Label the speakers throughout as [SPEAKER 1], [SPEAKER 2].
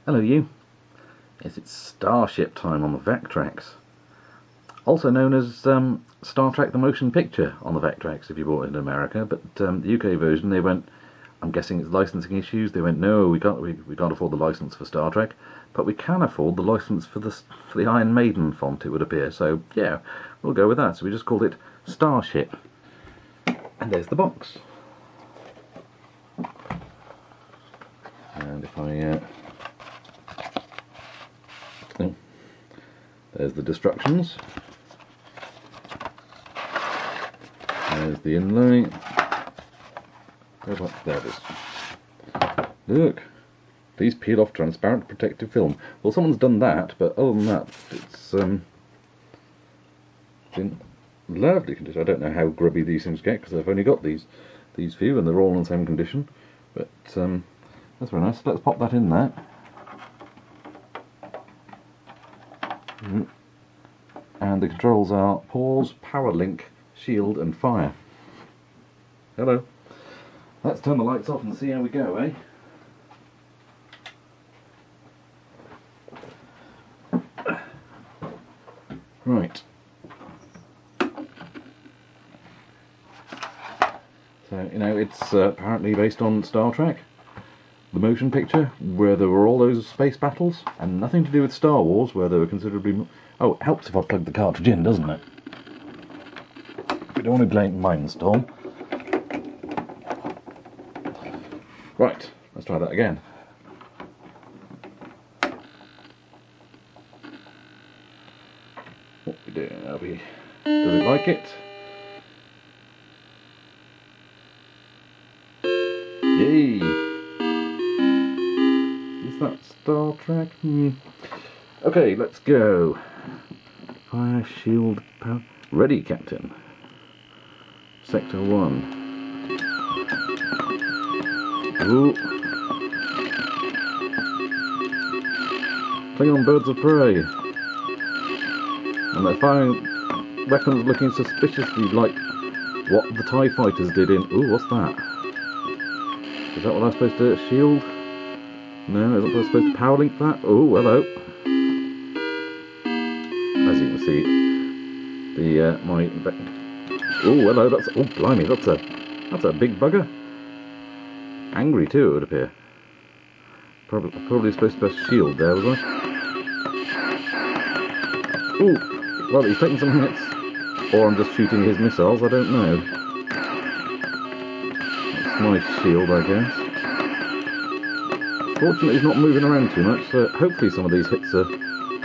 [SPEAKER 1] Hello you. Yes, it's Starship time on the Vectrex. Also known as Star Trek the Motion Picture on the Vectrex if you bought it in America, but the UK version they went, I'm guessing it's licensing issues, they went no, we can't afford the license for Star Trek, but we can afford the license for the Iron Maiden font, it would appear, so yeah, we'll go with that. So we just called it Starship. And there's the box. And if I there's the destructions. There's the inlay. There it is. Look, please peel off transparent protective film. Well, someone's done that, but other than that, it's in lovely condition. I don't know how grubby these things get because I've only got these few and they're all in the same condition. But that's very nice. Let's pop that in there. And the controls are pause, power link, shield and fire. Hello. Let's turn the lights off and see how we go, eh? Right. So, you know, it's apparently based on Star Trek, the motion picture, where there were all those space battles, and nothing to do with Star Wars, where there were considerably more... Oh, it helps if I plug the cartridge in, doesn't it? We don't want to blame Mindstorm. Right, let's try that again. What we do? Does it like it? Yay! Is that Star Trek? Okay, let's go. Fire, shield, power. Ready, Captain. Sector 1. Ooh. Klingon birds of prey. And they're firing weapons looking suspiciously like what the TIE fighters did in... Ooh, what's that? Is that what I'm supposed to... Shield? No, isn't I supposed to power link that? Oh, hello. As you can see, the my... Oh, hello, that's... Oh, blimey, that's a big bugger. Angry too, it would appear. Probably supposed to press shield there, was I? Ooh, well, he's taking some hits. Or I'm just shooting his missiles, I don't know. That's my shield, I guess. Fortunately, he's not moving around too much, so hopefully some of these hits are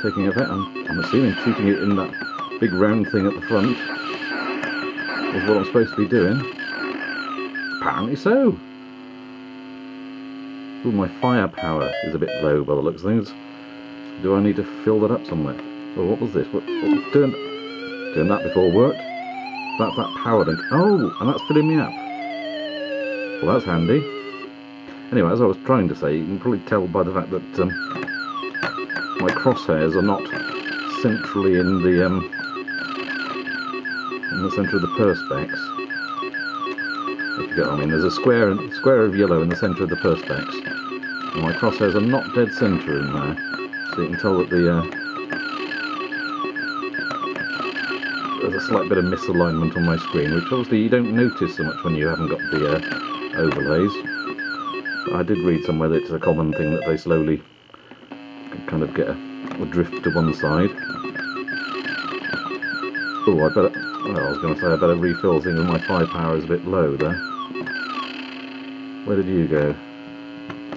[SPEAKER 1] taking effect. I'm assuming shooting it in that big round thing at the front is what I'm supposed to be doing. Apparently so. Ooh, my firepower is a bit low by the looks of things. Do I need to fill that up somewhere? Oh, what was this? Doing that before worked? That's that power link. Oh, and that's filling me up. Well, that's handy. Anyway, as I was trying to say, you can probably tell by the fact that my crosshairs are not centrally in the centre of the perspex. If you get what I mean, there's a square of yellow in the centre of the perspex, and my crosshairs are not dead centre in there, so you can tell that there's a slight bit of misalignment on my screen, which obviously you don't notice so much when you haven't got the overlays. I did read somewhere that it's a common thing that they slowly kind of get a drift to one side. Oh, I was going to say I better refill things, and my firepower is a bit low there. Where did you go?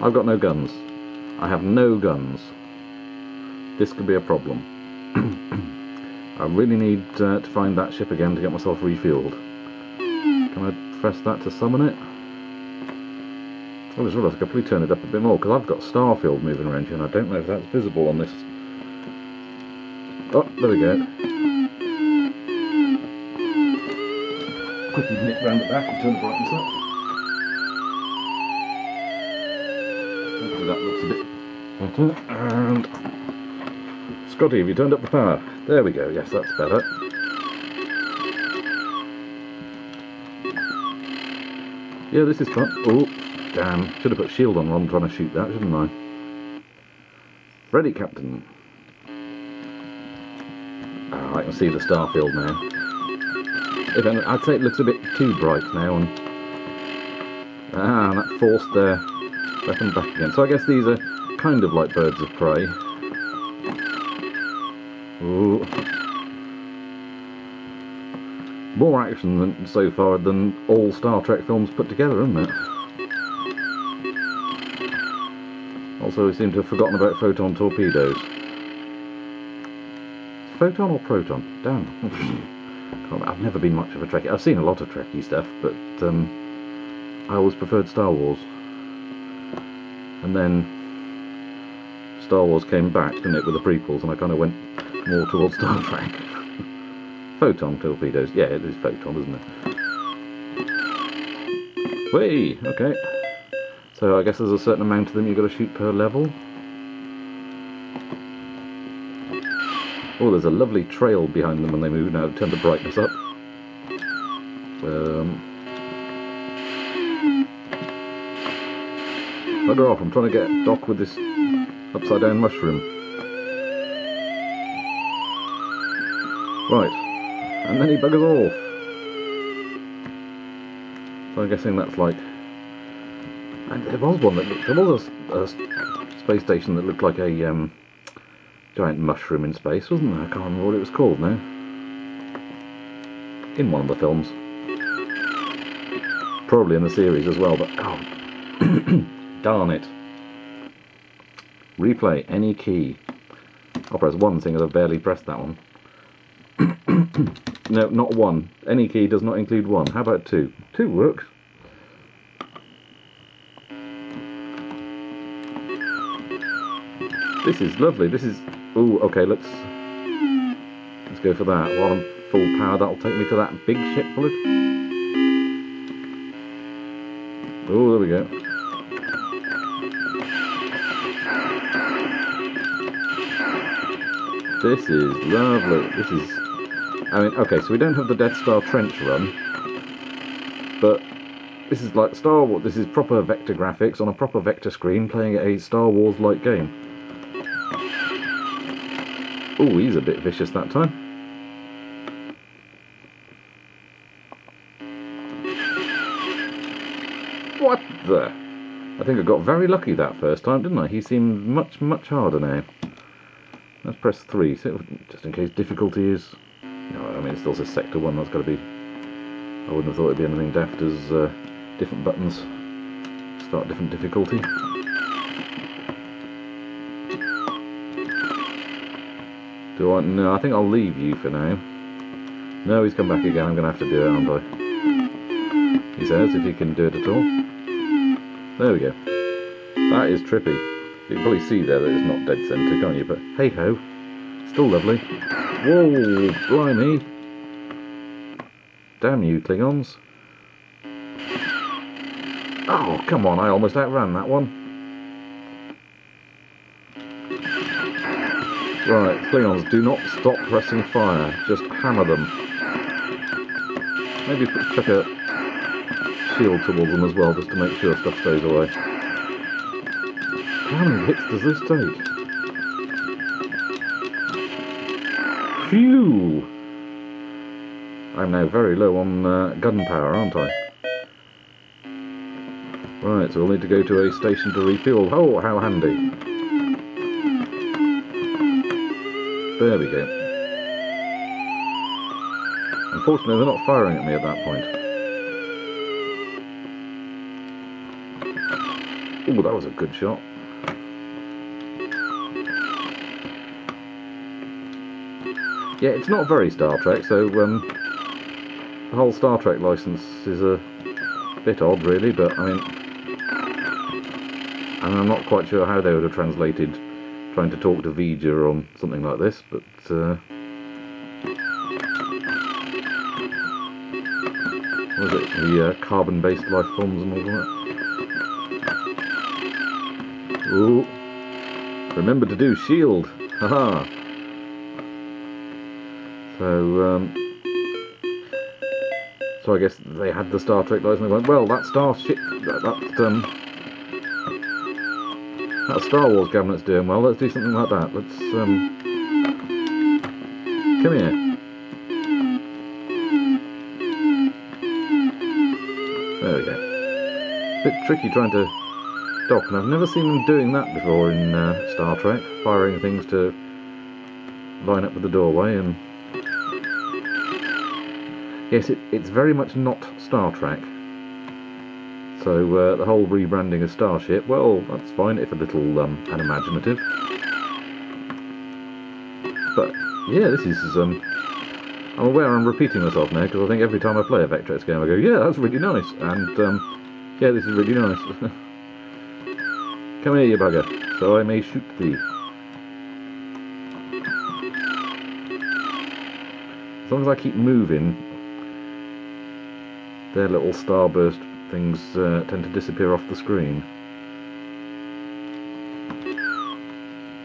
[SPEAKER 1] I've got no guns. I have no guns. This could be a problem. I really need to find that ship again to get myself refueled. Can I press that to summon it? I just realised I could probably turn it up a bit more, because I've got Starfield moving around here and I don't know if that's visible on this. Oh, there we go. Quickly nip round the back and turn the brightness up. Hopefully that looks a bit better. And Scotty, have you turned up the power? There we go, yes, that's better. Yeah, this is fun. Oh, damn. Should have put shield on while I'm trying to shoot that, shouldn't I? Ready, Captain. Oh, I can see the starfield now. If anything, I'd say it looks a bit too bright now, and that forced their weapon back again. So I guess these are kind of like birds of prey. Ooh. More action than, so far than all Star Trek films put together, isn't it? Also, we seem to have forgotten about photon torpedoes. Photon or proton? Damn. I've never been much of a Trekkie. I've seen a lot of Trekkie stuff, but I always preferred Star Wars. And then Star Wars came back, didn't it, with the prequels, and I kind of went more towards Star Trek. Photon torpedoes. Yeah, it is photon, isn't it? Whee! Okay. So I guess there's a certain amount of them you've got to shoot per level. Oh, there's a lovely trail behind them when they move. Now turn the brightness up. Bugger off, I'm trying to get Doc with this upside down mushroom. Right, and then he buggers off. So I'm guessing that's like... And there was one that looked... There was a space station that looked like a giant mushroom in space, wasn't there? I can't remember what it was called now. In one of the films. Probably in the series as well, but... Oh. Darn it. Replay, any key. I'll press one, seeing as I've barely pressed that one. No, not one. Any key does not include one. How about two? Two works. This is lovely. This is... Ooh, okay, let's go for that. While I'm full power, that'll take me to that big ship, will it? Oh, there we go. This is lovely. This is... I mean, okay, so we don't have the Death Star trench run, but this is like Star Wars. This is proper vector graphics on a proper vector screen playing a Star Wars-like game. Oh, he's a bit vicious that time. What the? I think I got very lucky that first time, didn't I? He seemed much, much harder now. Let's press 3, so just in case difficulty is... No, I mean, it still says Sector 1, that's got to be... I wouldn't have thought it'd be anything daft as different buttons start different difficulty. Do I? No, I think I'll leave you for now. No, he's come back again, I'm going to have to do it, aren't I? He says, if you can do it at all. There we go. That is trippy. You can probably see there that it's not dead centre, can't you? But hey-ho, still lovely. Whoa, blimey. Damn you, Klingons. Oh, come on, I almost outran that one. Right, Klingons, do not stop pressing fire. Just hammer them. Maybe chuck a shield towards them as well, just to make sure stuff stays away. How many hits does this take? Phew! I'm now very low on gun power, aren't I? Right, so we'll need to go to a station to refuel. Oh, how handy. There we go. Unfortunately, they're not firing at me at that point. Oh, that was a good shot. Yeah, it's not very Star Trek, so the whole Star Trek license is a bit odd, really, but I mean... And I'm not quite sure how they would have translated trying to talk to V'ger on something like this, but... what was it? The carbon-based life forms and all that. Ooh. Remember to do shield! Haha! So I guess they had the Star Trek license and they went, well, that starship, That Star Wars cabinet's doing well. Let's do something like that. Let's come here. There we go. Bit tricky trying to dock, and I've never seen them doing that before in Star Trek, firing things to line up with the doorway. And yes, it's very much not Star Trek. So the whole rebranding of Starship, well, that's fine if a little unimaginative. But yeah, this is I'm aware I'm repeating myself now, because I think every time I play a Vectrex game I go, yeah, that's really nice, and yeah, this is really nice. Come here, you bugger, so I may shoot thee. As long as I keep moving, their little starburst things tend to disappear off the screen.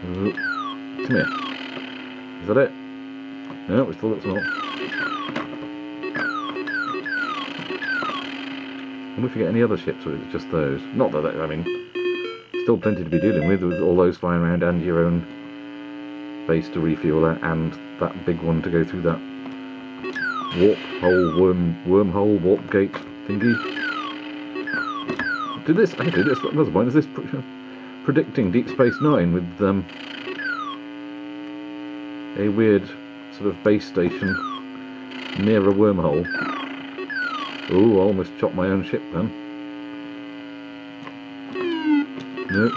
[SPEAKER 1] Come here. Is that it? No, we still got some more. I wonder if you get any other ships, or is it just those? Not that, I mean, still plenty to be dealing with all those flying around, and your own base to refuel, and that big one to go through that warp hole, wormhole, warp gate thingy. Actually, this, another point, is this predicting Deep Space Nine with a weird sort of base station near a wormhole. Ooh, I almost chopped my own ship then. No.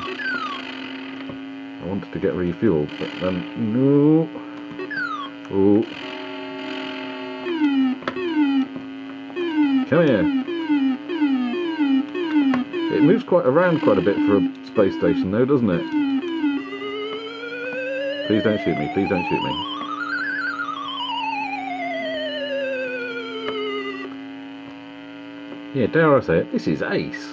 [SPEAKER 1] I wanted to get refueled, but then no. Ooh. Come here. It moves around quite a bit for a space station though, doesn't it? Please don't shoot me, please don't shoot me. Yeah, dare I say it, this is ace.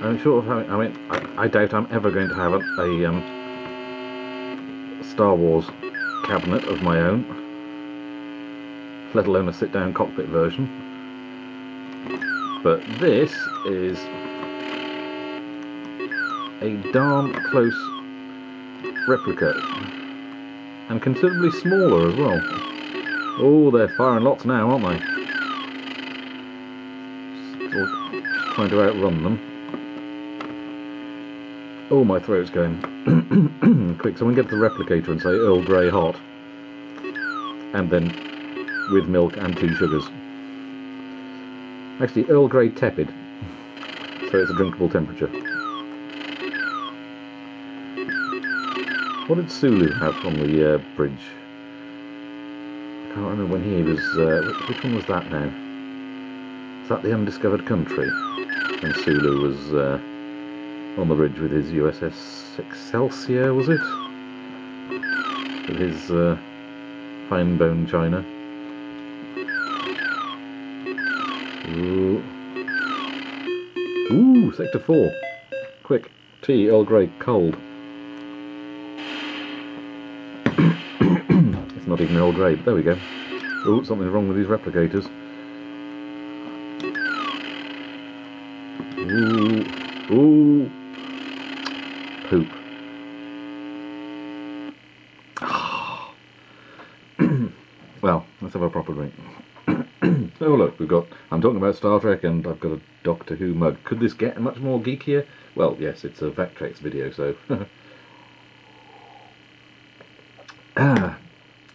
[SPEAKER 1] I'm short of having, I mean, I doubt I'm ever going to have a Star Wars cabinet of my own, let alone a sit-down cockpit version. But this is a darn close replica, and considerably smaller as well. Oh, they're firing lots now, aren't they? Just trying to outrun them. Oh, my throat's going. Quick, someone get the replicator and say Earl Grey hot. And then with milk and 2 sugars. Actually, Earl Grey tepid, so it's a drinkable temperature. What did Sulu have on the bridge? I can't remember when he was... which one was that now? Is that the Undiscovered Country? When Sulu was on the bridge with his USS Excelsior, was it? With his fine bone china. Ooh. Ooh, Sector 4. Quick, tea, Earl Grey, cold. It's not even Earl Grey, but there we go. Ooh, something's wrong with these replicators. Ooh. Ooh. Poop. Well, let's have a proper drink. Oh look, I'm talking about Star Trek and I've got a Doctor Who mug. Could this get much more geekier? Well, yes, it's a Vectrex video, so...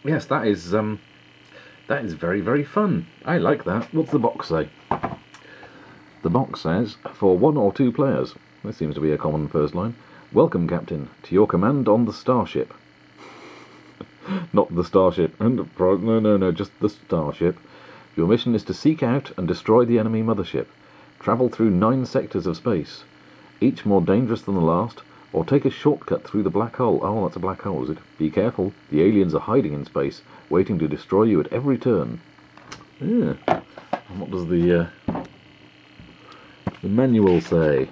[SPEAKER 1] yes, that is very, very fun. I like that. What's the box say? The box says, for 1 or 2 players. This seems to be a common first line. Welcome, Captain, to your command on the Starship. Not the Starship. No, just the Starship. Your mission is to seek out and destroy the enemy mothership. Travel through 9 sectors of space, each more dangerous than the last, or take a shortcut through the black hole. Oh, that's a black hole, is it? Be careful, the aliens are hiding in space, waiting to destroy you at every turn. Yeah. And what does the manual say?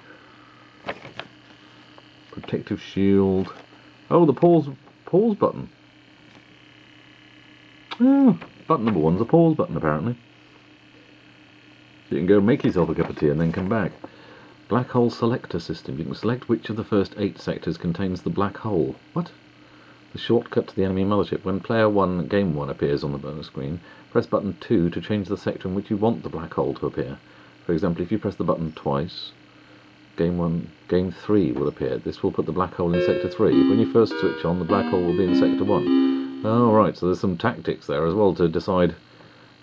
[SPEAKER 1] Protective shield. Oh, the pause button. Oh, button number 1's a pause button, apparently. You can go make yourself a cup of tea and then come back. Black hole selector system. You can select which of the first 8 sectors contains the black hole. What? The shortcut to the enemy mothership. When player 1, game 1 appears on the screen, press button 2 to change the sector in which you want the black hole to appear. For example, if you press the button twice, game 3 will appear. This will put the black hole in sector 3. When you first switch on, the black hole will be in sector 1. Oh, right, so there's some tactics there as well to decide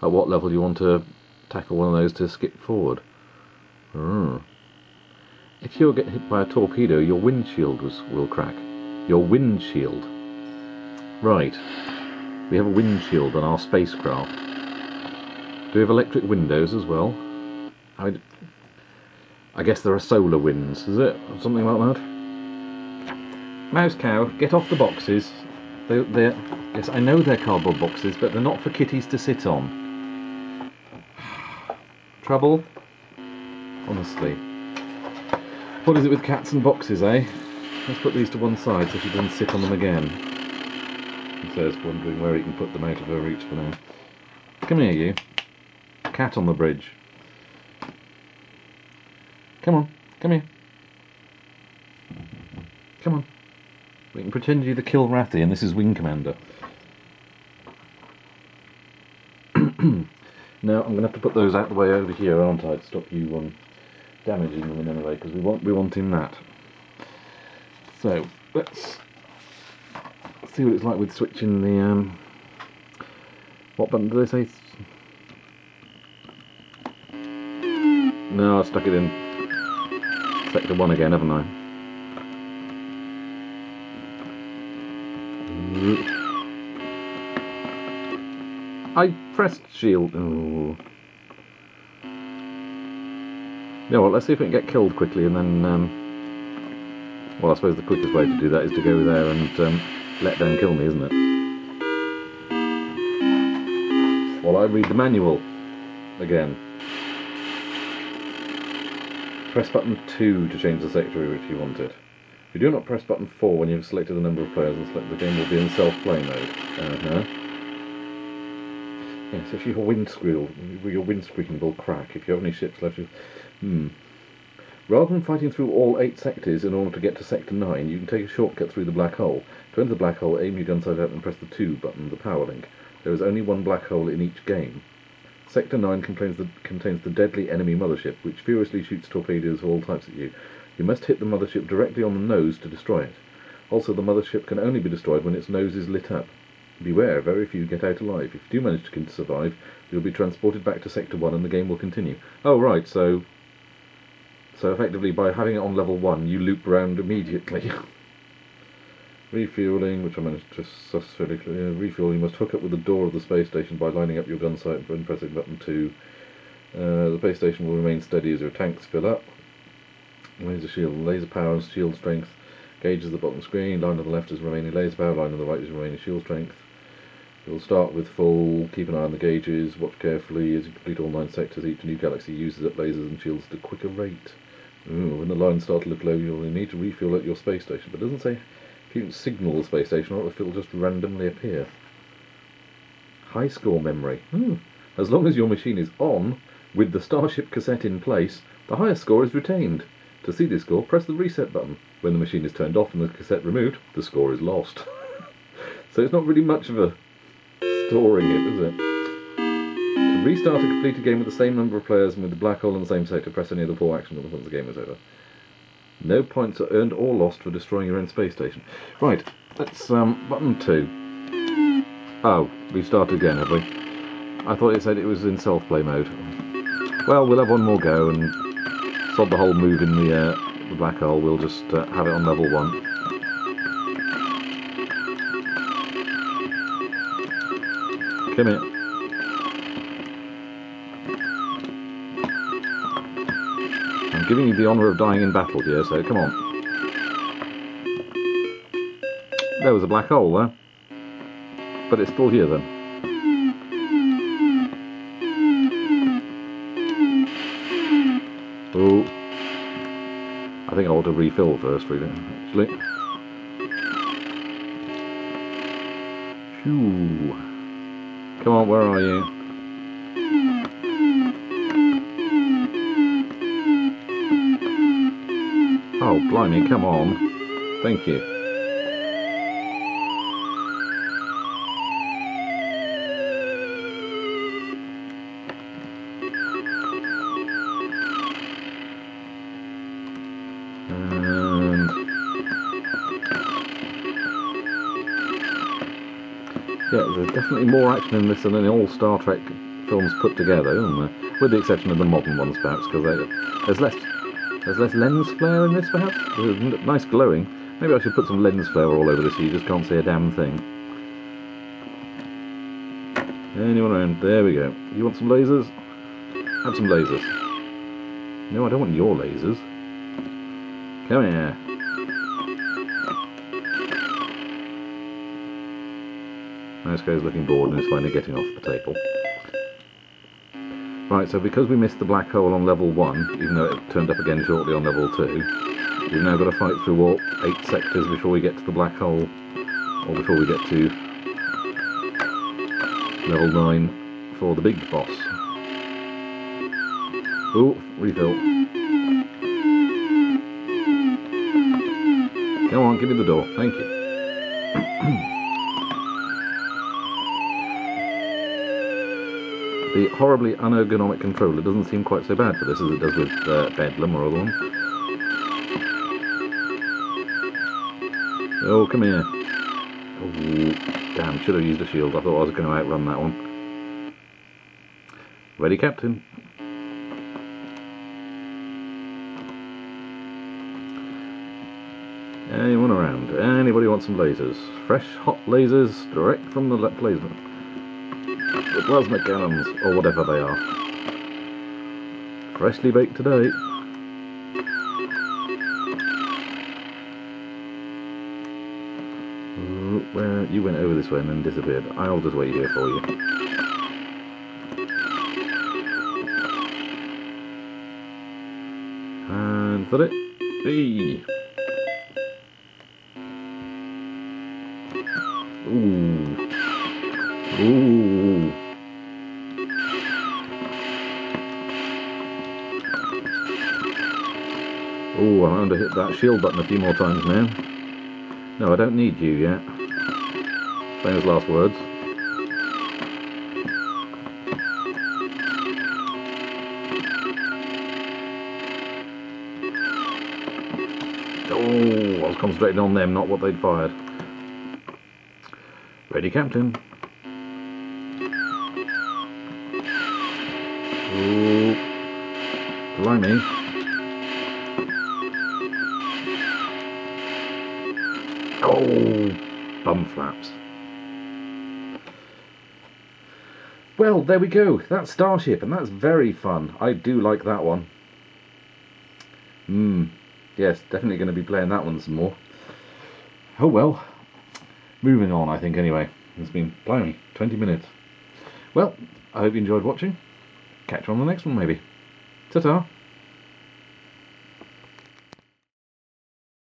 [SPEAKER 1] at what level you want to tackle one of those to skip forward. If you get hit by a torpedo, your windshield will crack. Your windshield. Right. We have a windshield on our spacecraft. Do we have electric windows as well? I guess there are solar winds, is it? Or something like that? Mouse cow, get off the boxes. Yes, I know they're cardboard boxes, but they're not for kitties to sit on. Trouble? Honestly. What is it with cats and boxes, eh? Let's put these to one side so she doesn't sit on them again. He says, wondering where he can put them out of her reach for now. Come here, you. Cat on the bridge. Come on, come here. Come on. We can pretend you're the Kilrathi and this is Wing Commander. Now I'm going to have to put those out the way over here, aren't I, to stop you damaging them in any way, because we won't be wanting that. So, let's see what it's like with switching the, what button do they say? No, I stuck it in sector 1 again, haven't I? I pressed shield. Oh. Yeah, well, let's see if we can get killed quickly and then, well, I suppose the quickest way to do that is to go there and let them kill me, isn't it? While I read the manual again. Press button 2 to change the sector if you want it. If you do not press button 4 when you've selected the number of players and select the game will be in self-play mode. Yes, if your windscreen will crack. If you have any ships left, Rather than fighting through all 8 sectors in order to get to sector 9, you can take a shortcut through the black hole. To enter the black hole, aim your gun sight out and press the 2 button, the power link. There is only one black hole in each game. Sector 9 contains the deadly enemy mothership, which furiously shoots torpedoes of all types at you. You must hit the mothership directly on the nose to destroy it. Also, the mothership can only be destroyed when its nose is lit up. Beware, very few get out alive. If you do manage to survive, you'll be transported back to Sector 1 and the game will continue. Oh, right, so effectively, by having it on level 1, you loop round immediately. Refueling, which I managed to successfully clear. Refuel, you must hook up with the door of the space station by lining up your gun sight and pressing button 2. The space station will remain steady as your tanks fill up. Laser shield, laser power and shield strength. Gauges the bottom screen. Line on the left is remaining laser power, line on the right is remaining shield strength. You'll start with full, keep an eye on the gauges, watch carefully as you complete all 9 sectors. Each new galaxy uses up lasers and shields at a quicker rate. When the lines start to look low, you'll need to refuel at your space station, but it doesn't say if you can signal the space station or if it'll just randomly appear. High score memory. As long as your machine is on, with the Starship cassette in place, the highest score is retained. To see this score, press the reset button. When the machine is turned off and the cassette removed, the score is lost. So it's not really much of a storing it, is it? To restart and complete a game with the same number of players and with the black hole in the same sector, press any of the 4 action buttons once the game is over. No points are earned or lost for destroying your own space station. Right, let's button 2. Oh, we started again, have we? I thought it said it was in self-play mode. Well, we'll have one more go and sod the whole move in the black hole. We'll just have it on level 1. Come here. I'm giving you the honour of dying in battle here, so come on. There was a black hole there. But it's still here then. Oh. I think I ought to refill first, really, actually. Phew. Come on, where are you? Oh, blimey, come on. Thank you. And yeah, there's definitely more action in this than in all Star Trek films put together, isn't there? With the exception of the modern ones, perhaps, because there's less lens flare in this, perhaps. There's nice glowing. Maybe I should put some lens flare all over this so you just can't see a damn thing. Anyone around? There we go. You want some lasers? Have some lasers. No, I don't want your lasers. Come here. Nice guy's looking bored and is finally getting off the table. Right, so because we missed the black hole on level 1, even though it turned up again shortly on level 2, we've now got to fight through all 8 sectors before we get to the black hole, or before we get to level 9 for the big boss. Oh, refill. Come on, give me the door. Thank you. The horribly unergonomic controller doesn't seem quite so bad for this as it does with Bedlam or other one. Oh, come here. Oh, damn, should have used a shield. I thought I was going to outrun that one. Ready, Captain. Anyone around? Anybody want some lasers? Fresh, hot lasers, direct from the plasma. The plasma cannons, or whatever they are. Freshly baked today. Where you went over this way and then disappeared. I'll just wait here for you. And is that it? Hey. Ooh. Ooh. Oh, I'm going to hit that shield button a few more times now. No, I don't need you yet. Famous last words. Oh, I was concentrating on them, not what they'd fired. Ready, Captain. Oh, blimey. Oh, bum flaps. Well, there we go. That's Starship, and that's very fun. I do like that one. Yes, definitely going to be playing that one some more. Oh well. Moving on, I think, anyway. It's been, blimey, 20 minutes. Well, I hope you enjoyed watching. Catch you on the next one, maybe. Ta-ta.